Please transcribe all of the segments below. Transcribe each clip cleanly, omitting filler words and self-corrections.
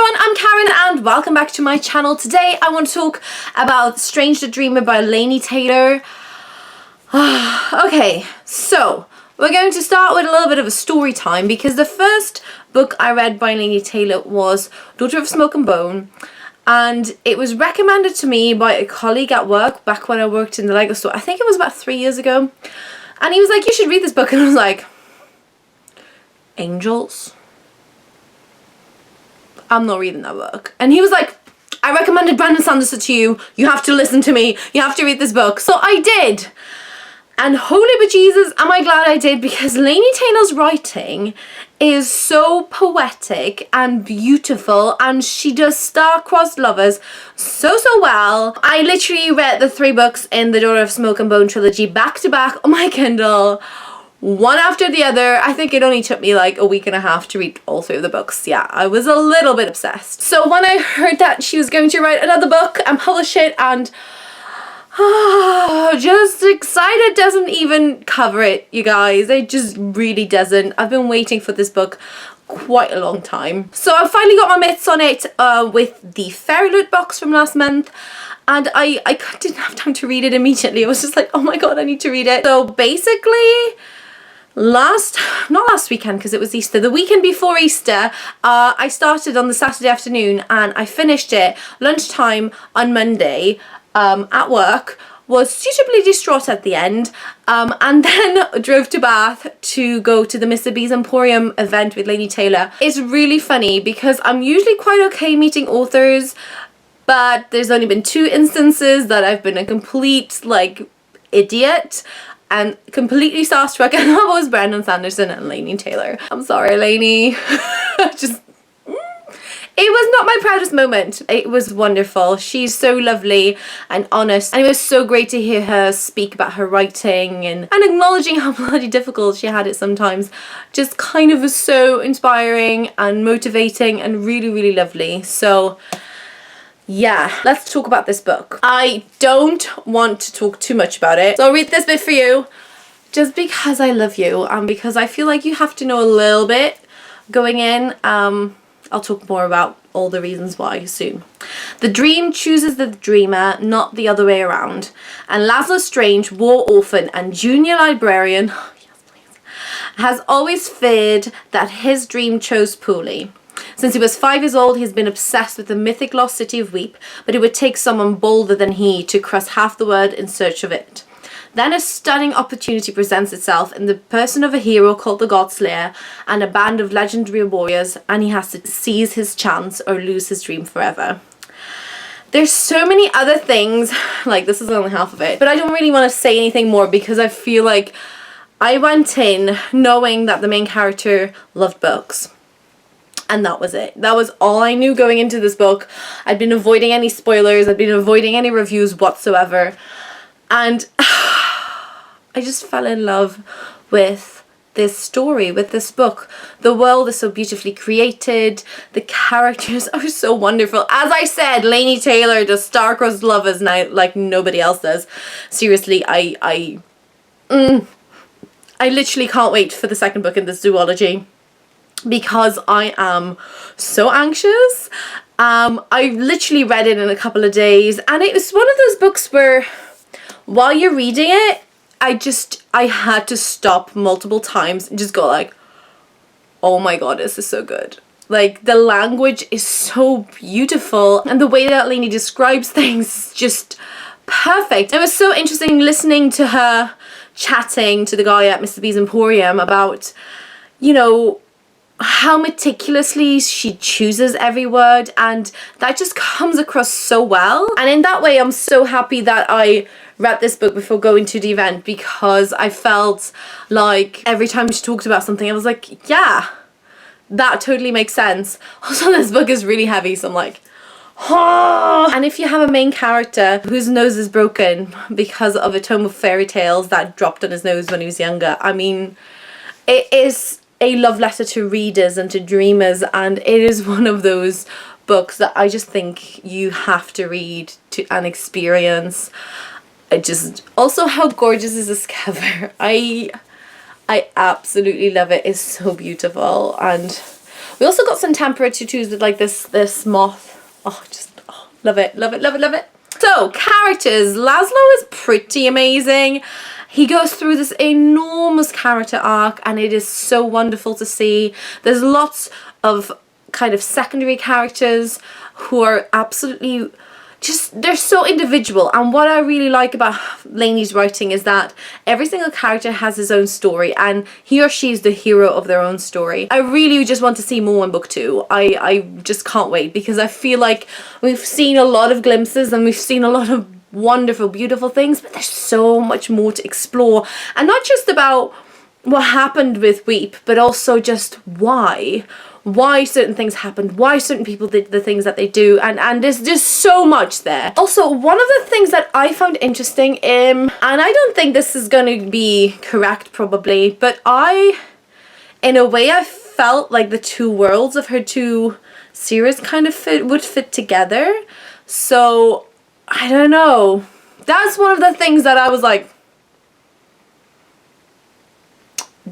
everyone, I'm Karen and welcome back to my channel. Today I want to talk about Strange the Dreamer by Laini Taylor. Okay, so we're going to start with a little bit of a story time because the first book I read by Laini Taylor was Daughter of Smoke and Bone, and it was recommended to me by a colleague at work back when I worked in the Lego store. I think it was about 3 years ago, and he was like, you should read this book, and I was like, angels? I'm not reading that book. And he was like, I recommended Brandon Sanderson to you. You have to listen to me. You have to read this book. So I did. And holy bejesus, am I glad I did, because Laini Taylor's writing is so poetic and beautiful, and she does star-crossed lovers so well. I literally read the 3 books in the Daughter of Smoke and Bone trilogy back to back on my Kindle, one after the other. I think it only took me like a week and a half to read all 3 of the books. Yeah, I was a little bit obsessed. So when I heard that she was going to write another book and publish it, and just excited doesn't even cover it, you guys. It just really doesn't. I've been waiting for this book quite a long time. So I finally got my mitts on it with the Fairy Loot box from last month. And I didn't have time to read it immediately. I was just like, oh my god, I need to read it. So basically, not last weekend because it was Easter, the weekend before Easter, I started on the Saturday afternoon and I finished it lunchtime on Monday at work, was suitably distraught at the end, and then drove to Bath to go to the Mr. B's Emporium event with Laini Taylor. It's really funny because I'm usually quite okay meeting authors, but there's only been 2 instances that I've been a complete like idiot and completely starstruck, and that was Brandon Sanderson and Laini Taylor. I'm sorry, Laini. It was not my proudest moment. It was wonderful. She's so lovely and honest, and it was so great to hear her speak about her writing and acknowledging how bloody difficult she had it sometimes. Just kind of was so inspiring and motivating and really lovely. So yeah, let's talk about this book. I don't want to talk too much about it, so I'll read this bit for you just because I love you and because I feel like you have to know a little bit going in. I'll talk more about all the reasons why soon. The dream chooses the dreamer, not the other way around. And Laszlo Strange, war orphan and junior librarian, yes, please, has always feared that his dream chose poorly. Since he was 5 years old, he's been obsessed with the mythic lost city of Weep, but it would take someone bolder than he to cross half the world in search of it. Then a stunning opportunity presents itself in the person of a hero called the Godslayer and a band of legendary warriors, and he has to seize his chance or lose his dream forever. There's so many other things, like this is only half of it, but I don't really want to say anything more because I feel like I went in knowing that the main character loved books. And that was it. That was all I knew going into this book. I'd been avoiding any spoilers. I'd been avoiding any reviews whatsoever. And I just fell in love with this story, with this book. The world is so beautifully created. The characters are so wonderful. As I said, Laini Taylor does star-crossed lovers now like nobody else does. Seriously, I literally can't wait for the second book in this duology because I am so anxious. I literally read it in a couple of days, and it was one of those books where while you're reading it, I had to stop multiple times and just go like, oh my god, this is so good. Like, the language is so beautiful and the way that Laini describes things is just perfect. It was so interesting listening to her chatting to the guy at Mr. B's Emporium about, you know, how meticulously she chooses every word, and that just comes across so well. And in that way, I'm so happy that I read this book before going to the event, because I felt like every time she talked about something I was like, yeah, that totally makes sense. Also, this book is really heavy, so I'm like, oh. And if you have a main character whose nose is broken because of a tome of fairy tales that dropped on his nose when he was younger, I mean, it is a love letter to readers and to dreamers, and it is one of those books that I just think you have to read to and experience. Also, how gorgeous is this cover? I absolutely love it. It's so beautiful. And We also got some temporary tutus with like this moth. Oh, just love it, love it, love it, love it. So, characters. Laszlo is pretty amazing. He goes through this enormous character arc and it is so wonderful to see. There's lots of kind of secondary characters who are absolutely just, they're so individual. And what I really like about Laine's writing is that every single character has his own story and he or she is the hero of their own story. I really just want to see more in book 2. I just can't wait, because I feel like we've seen a lot of glimpses and we've seen a lot of wonderful, beautiful things, but there's so much more to explore. And not just about what happened with Weep, but also just why certain things happened, why certain people did the things that they do, and there's just so much there. Also, one of the things that I found interesting, and I don't think this is going to be correct probably, but in a way I felt like the two worlds of her two series kind of would fit together. So, I don't know. That's one of the things that I was like,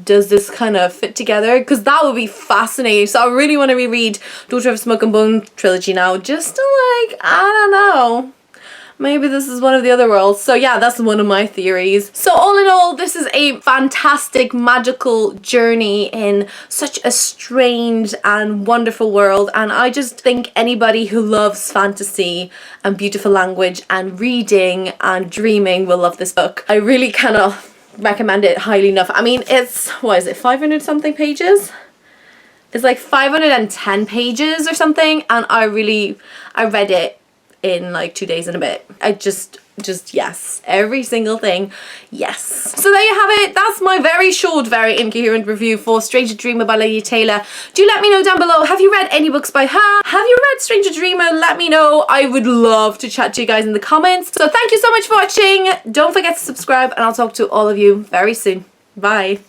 does this kind of fit together? Because that would be fascinating. So I really want to reread Daughter of Smoke and Bone trilogy now, just to like, I don't know, maybe this is one of the other worlds. So yeah, that's one of my theories. So all in all, this is a fantastic magical journey in such a strange and wonderful world, and I just think anybody who loves fantasy and beautiful language and reading and dreaming will love this book. I really cannot recommend it highly enough. I mean, it's, what is it, 500 something pages? It's like 510 pages or something, and I read it in like 2 days and a bit. I just yes, every single thing, yes. So there you have it. That's my very short, very incoherent review for Stranger Dreamer by Laini Taylor. Do let me know down below, have you read any books by her? Have you read Stranger Dreamer? Let me know. I would love to chat to you guys in the comments. So thank you so much for watching. Don't forget to subscribe, and I'll talk to all of you very soon. Bye.